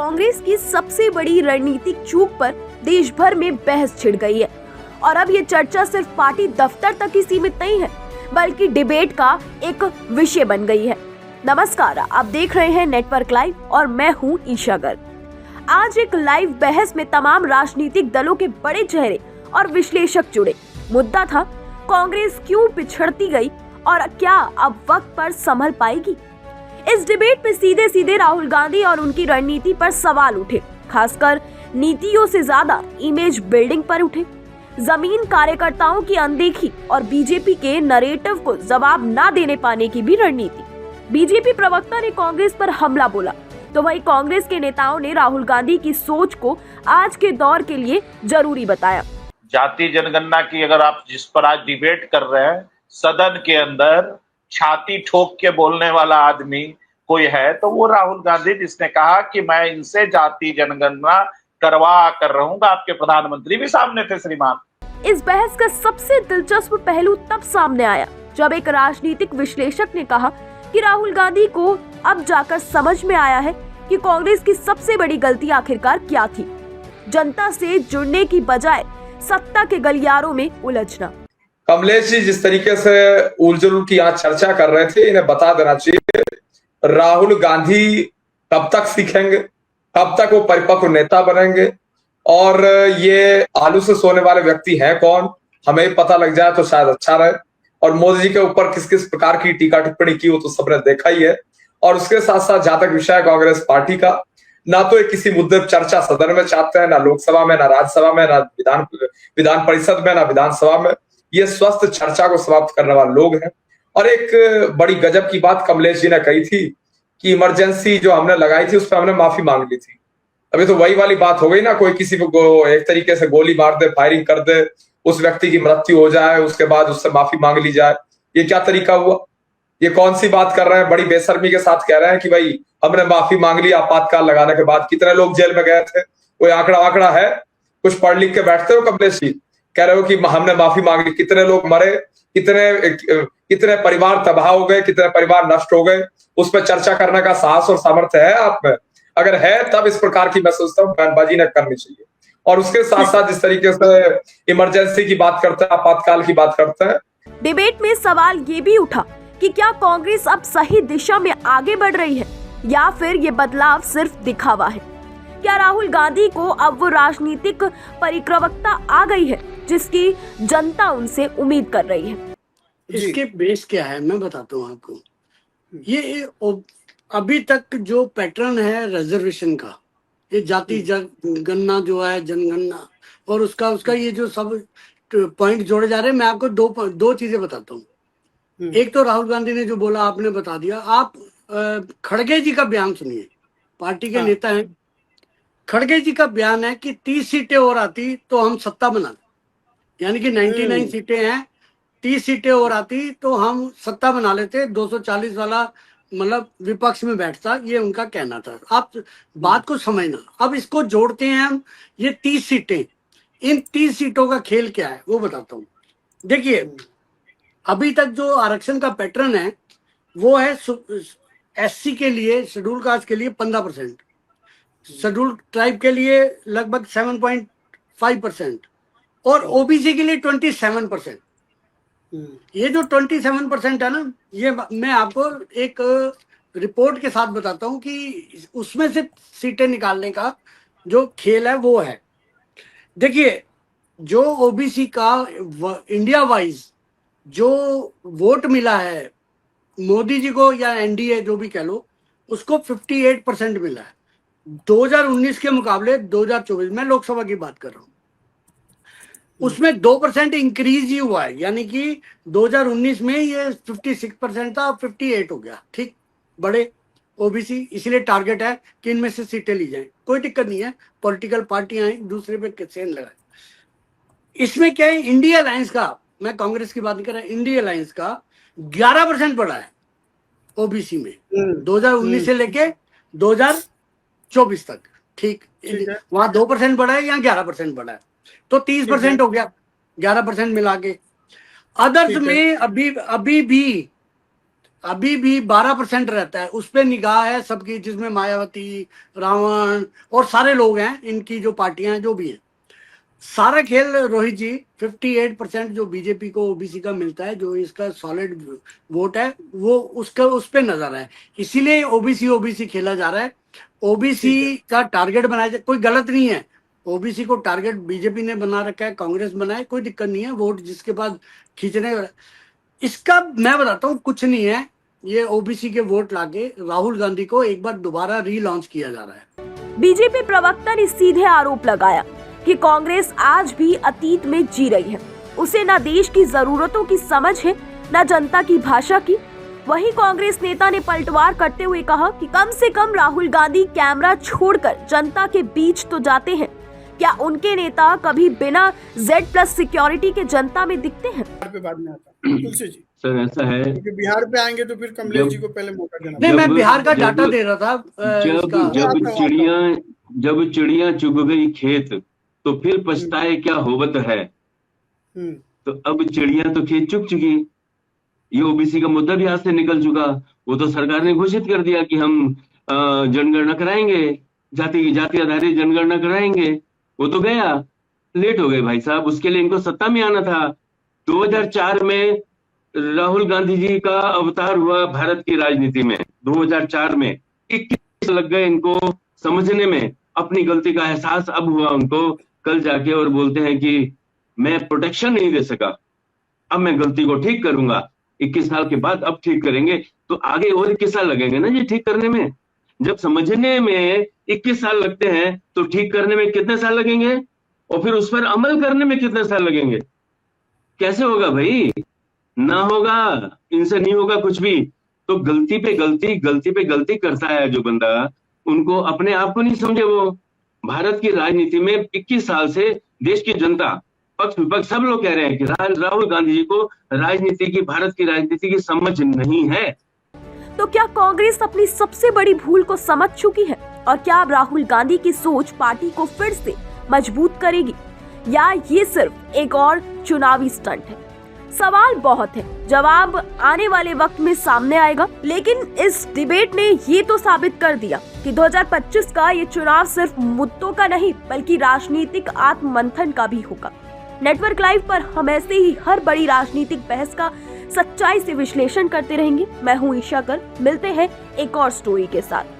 कांग्रेस की सबसे बड़ी रणनीतिक चूक पर देश भर में बहस छिड़ गई है और अब ये चर्चा सिर्फ पार्टी दफ्तर तक ही सीमित नहीं है बल्कि डिबेट का एक विषय बन गई है। नमस्कार, आप देख रहे हैं नेटवर्क लाइव और मैं हूं ईशा गर्ग। आज एक लाइव बहस में तमाम राजनीतिक दलों के बड़े चेहरे और विश्लेषक जुड़े। मुद्दा था कांग्रेस क्यों पिछड़ती गई और क्या अब वक्त पर संभल पाएगी। इस डिबेट में सीधे सीधे राहुल गांधी और उनकी रणनीति पर सवाल उठे, खासकर नीतियों से ज्यादा इमेज बिल्डिंग पर उठे। जमीन कार्यकर्ताओं की अनदेखी और बीजेपी के नरेटिव को जवाब न देने पाने की भी रणनीति। बीजेपी प्रवक्ता ने कांग्रेस पर हमला बोला तो वहीं कांग्रेस के नेताओं ने राहुल गांधी की सोच को आज के दौर के लिए जरूरी बताया। जाति जनगणना की अगर आप जिस पर आज डिबेट कर रहे हैं, सदन के अंदर छाती ठोक के बोलने वाला आदमी कोई है तो वो राहुल गांधी, जिसने कहा कि मैं इनसे जाति जनगणना करवा कर रहूंगा। आपके प्रधानमंत्री भी सामने थे श्रीमान। इस बहस का सबसे दिलचस्प पहलू तब सामने आया जब एक राजनीतिक विश्लेषक ने कहा कि राहुल गांधी को अब जाकर समझ में आया है कि कांग्रेस की सबसे बड़ी गलती आखिरकार क्या थी, जनता से जुड़ने की बजाय सत्ता के गलियारों में उलझना। कमलेश जी जिस तरीके से उलझुल की यहाँ चर्चा कर रहे थे, इन्हें बता देना चाहिए राहुल गांधी कब तक सीखेंगे, कब तक वो परिपक्व नेता बनेंगे और ये आलू से सोने वाले व्यक्ति हैं कौन, हमें पता लग जाए तो शायद अच्छा रहे। और मोदी जी के ऊपर किस किस प्रकार की टीका टिप्पणी की वो तो सबने देखा ही है। और उसके साथ साथ जहां तक विषय कांग्रेस पार्टी का, ना तो एक किसी मुद्दे पर चर्चा सदन में चाहते हैं, ना लोकसभा में, ना राज्यसभा में, ना विधान परिषद में, ना विधानसभा में। ये स्वस्थ चर्चा को समाप्त करने वाले लोग हैं। और एक बड़ी गजब की बात कमलेश जी ने कही थी कि इमरजेंसी जो हमने लगाई थी उस पर हमने माफी मांग ली थी। अभी तो वही वाली बात हो गई ना, कोई किसी को एक तरीके से गोली मार दे, फायरिंग कर दे, उस व्यक्ति की मृत्यु हो जाए, उसके बाद उससे माफी मांग ली जाए। ये क्या तरीका हुआ? ये कौन सी बात कर रहे हैं? बड़ी बेशर्मी के साथ कह रहे हैं कि भाई हमने माफी मांग ली आपातकाल लगाने के बाद। कितने लोग जेल में गए थे? कोई आंकड़ा है? कुछ पढ़ लिख के बैठते हो कमलेश जी? कह रहे हो कि हमने माफी मांग ली। कितने लोग मरे, कितने परिवार तबाह हो गए, कितने परिवार नष्ट हो गए, उस पर चर्चा करने का साहस और सामर्थ्य है आप में? अगर है तब इस प्रकार की मैं सोचता हूँ बयानबाजी न करनी चाहिए। और उसके साथ साथ जिस तरीके से इमरजेंसी की बात करते हैं, आपातकाल की बात करते हैं। डिबेट में सवाल ये भी उठा कि क्या कांग्रेस अब सही दिशा में आगे बढ़ रही है या फिर ये बदलाव सिर्फ दिखावा है। क्या राहुल गांधी को अब वो राजनीतिक परिपक्वता आ गई है जिसकी जनता उनसे उम्मीद कर रही है। इसके बेस क्या है मैं बताता हूँ आपको। ये अभी तक जो पैटर्न है रिजर्वेशन का, ये जाति गणना जो है, जनगणना, और उसका ये जो सब पॉइंट जोड़े जा रहे हैं, मैं आपको दो चीजें बताता हूँ। एक तो राहुल गांधी ने जो बोला आपने बता दिया। आप खड़गे जी का बयान सुनिए, पार्टी के नेता हैं। खड़गे जी का बयान है कि 30 सीटें और आती तो हम सत्ता बनाते, यानी कि 99 सीटें हैं, 30 सीटें और आती तो हम सत्ता बना लेते, 240 वाला मतलब विपक्ष में बैठता। ये उनका कहना था। आप बात को समझना। अब इसको जोड़ते हैं हम, ये 30 सीटें, इन 30 सीटों का खेल क्या है वो बताता हूँ। देखिए, अभी तक जो आरक्षण का पैटर्न है वो है SC के लिए, शेड्यूल कास्ट के लिए 15%, शेड्यूल ट्राइब के लिए लगभग 7.5% और OBC के लिए 27%। ये जो 27% है ना, ये मैं आपको एक रिपोर्ट के साथ बताता हूँ कि उसमें से सीटें निकालने का जो खेल है वो है। देखिए, जो OBC का इंडिया वाइज जो वोट मिला है मोदी जी को या NDA जो भी कह लो, उसको 58% मिला है 2019 के मुकाबले। 2024 में लोकसभा की बात कर रहा हूँ, उसमें 2% इंक्रीज ही हुआ है, यानी कि 2019 में ये 56% था, 58 हो गया। ठीक, बड़े OBC, इसलिए टारगेट है कि इनमें से सीटें ली जाएं। कोई दिक्कत नहीं है, पॉलिटिकल पार्टियां हैं, दूसरे पे सेन लगाए। इसमें क्या है, इंडिया अलायंस का, मैं कांग्रेस की बात नहीं कर रहा, इंडिया अलायंस का 11% बढ़ा है OBC में 2019 से लेके 2024 तक। ठीक, वहां 2% बढ़ा है, यहाँ 11% बढ़ा है, तो 30% हो गया 11% मिला के। अदर्स में अभी भी अभी भी 12% रहता है, उस पे निगाह है सबकी, जिसमें मायावती, रावण और सारे लोग हैं, इनकी जो पार्टियां हैं जो भी हैं। सारा खेल रोहित जी 58% जो बीजेपी को ओबीसी का मिलता है, जो इसका सॉलिड वोट है, वो उसका उस पे नजर है, इसीलिए ओबीसी खेला जा रहा है। ओबीसी का टारगेट बनाया जाए, कोई गलत नहीं है। ओबीसी को टारगेट बीजेपी ने बना रखा है, कांग्रेस बनाए, कोई दिक्कत नहीं है। वोट जिसके पास खींचने, इसका मैं बताता हूँ कुछ नहीं है। ये ओबीसी के वोट लाके राहुल गांधी को एक बार दोबारा रीलॉन्च किया जा रहा है। बीजेपी प्रवक्ता ने सीधे आरोप लगाया कि कांग्रेस आज भी अतीत में जी रही है। उसे न देश की जरूरतों की समझ है, न जनता की भाषा की। वहीं कांग्रेस नेता ने पलटवार करते हुए कहा कि कम से कम राहुल गांधी कैमरा छोड़कर जनता के बीच तो जाते हैं। क्या उनके नेता कभी बिना Z+ सिक्योरिटी के जनता में दिखते हैं? पे बाद में आता तुलसी जी। सर ऐसा है, क्योंकि बिहार पे आएंगे तो फिर कमलेश जी को पहले मौका देना। नहीं, मैं बिहार का डाटा दे रहा था। जब चिड़िया चुग गई खेत तो फिर पछताए क्या होवत है। तो अब चिड़िया तो खेत चुग चुकी, ये ओबीसी का मुद्दा भी हाथ से निकल चुका। वो तो सरकार ने घोषित कर दिया कि हम जनगणना कराएंगे, जाति आधारित जनगणना कराएंगे। वो तो गया, लेट हो गए भाई साहब। उसके लिए इनको सत्ता में आना था। 2004 में राहुल गांधी जी का अवतार हुआ भारत की राजनीति में। 2004 में 21 लग गए इनको समझने में, अपनी गलती का एहसास अब हुआ उनको। कल जाके और बोलते हैं कि मैं प्रोटेक्शन नहीं दे सका, अब मैं गलती को ठीक करूंगा। 21 साल के बाद अब ठीक करेंगे, तो आगे और 21 साल लगेंगे ना जी ठीक करने में। जब समझने में 21 साल लगते हैं तो ठीक करने में कितने साल लगेंगे, और फिर उस पर अमल करने में कितने साल लगेंगे? कैसे होगा भाई? ना होगा, इनसे नहीं होगा कुछ भी। तो गलती पे गलती करता है जो बंदा, उनको अपने आप को नहीं समझे। वो भारत की राजनीति में 21 साल से देश की जनता, पक्ष विपक्ष सब लोग कह रहे हैं कि राहुल गांधी जी को राजनीति की, भारत की राजनीति की समझ नहीं है। तो क्या कांग्रेस अपनी सबसे बड़ी भूल को समझ चुकी है? और क्या अब राहुल गांधी की सोच पार्टी को फिर से मजबूत करेगी, या ये सिर्फ एक और चुनावी स्टंट है? सवाल बहुत है, जवाब आने वाले वक्त में सामने आएगा। लेकिन इस डिबेट ने ये तो साबित कर दिया कि 2025 का ये चुनाव सिर्फ मुद्दों का नहीं बल्कि राजनीतिक आत्ममंथन का भी होगा। नेटवर्क लाइव पर हम ऐसे ही हर बड़ी राजनीतिक बहस का सच्चाई से विश्लेषण करते रहेंगे। मैं हूं ईशा कर, मिलते हैं एक और स्टोरी के साथ।